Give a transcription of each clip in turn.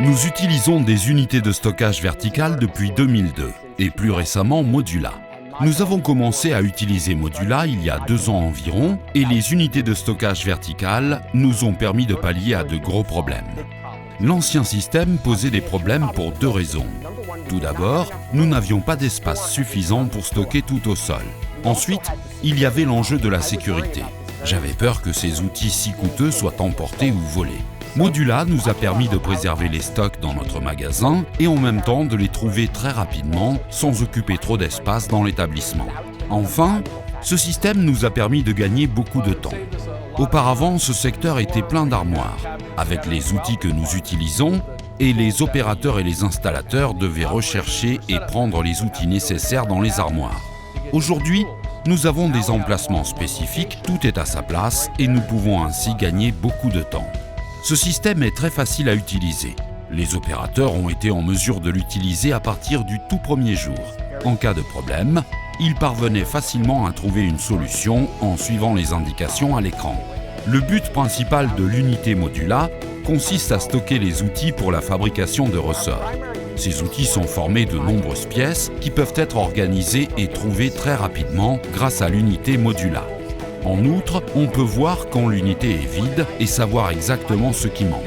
Nous utilisons des unités de stockage verticales depuis 2002 et plus récemment Modula. Nous avons commencé à utiliser Modula il y a 2 ans environ et les unités de stockage verticales nous ont permis de pallier à de gros problèmes. L'ancien système posait des problèmes pour 2 raisons. Tout d'abord, nous n'avions pas d'espace suffisant pour stocker tout au sol. Ensuite, il y avait l'enjeu de la sécurité. J'avais peur que ces outils si coûteux soient emportés ou volés. Modula nous a permis de préserver les stocks dans notre magasin et en même temps de les trouver très rapidement sans occuper trop d'espace dans l'établissement. Enfin, ce système nous a permis de gagner beaucoup de temps. Auparavant, ce secteur était plein d'armoires. Avec les outils que nous utilisons, et les opérateurs et les installateurs devaient rechercher et prendre les outils nécessaires dans les armoires. Aujourd'hui, nous avons des emplacements spécifiques, tout est à sa place et nous pouvons ainsi gagner beaucoup de temps. Ce système est très facile à utiliser. Les opérateurs ont été en mesure de l'utiliser à partir du tout premier jour. En cas de problème, ils parvenaient facilement à trouver une solution en suivant les indications à l'écran. Le but principal de l'unité Modula consiste à stocker les outils pour la fabrication de ressorts. Ces outils sont formés de nombreuses pièces qui peuvent être organisées et trouvées très rapidement grâce à l'unité Modula. En outre, on peut voir quand l'unité est vide et savoir exactement ce qui manque.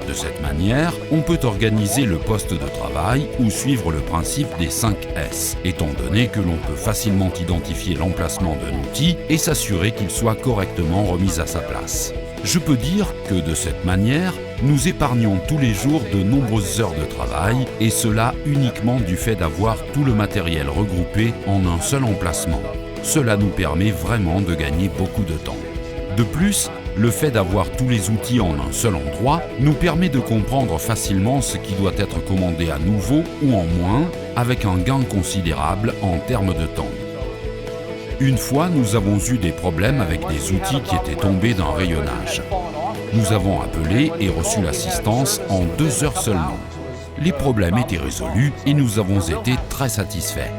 De cette manière, on peut organiser le poste de travail ou suivre le principe des 5 S, étant donné que l'on peut facilement identifier l'emplacement d'un outil et s'assurer qu'il soit correctement remis à sa place. Je peux dire que de cette manière, nous épargnons tous les jours de nombreuses heures de travail et cela uniquement du fait d'avoir tout le matériel regroupé en un seul emplacement. Cela nous permet vraiment de gagner beaucoup de temps. De plus, le fait d'avoir tous les outils en un seul endroit nous permet de comprendre facilement ce qui doit être commandé à nouveau ou en moins, avec un gain considérable en termes de temps. Une fois, nous avons eu des problèmes avec des outils qui étaient tombés d'un rayonnage. Nous avons appelé et reçu l'assistance en 2 heures seulement. Les problèmes étaient résolus et nous avons été très satisfaits.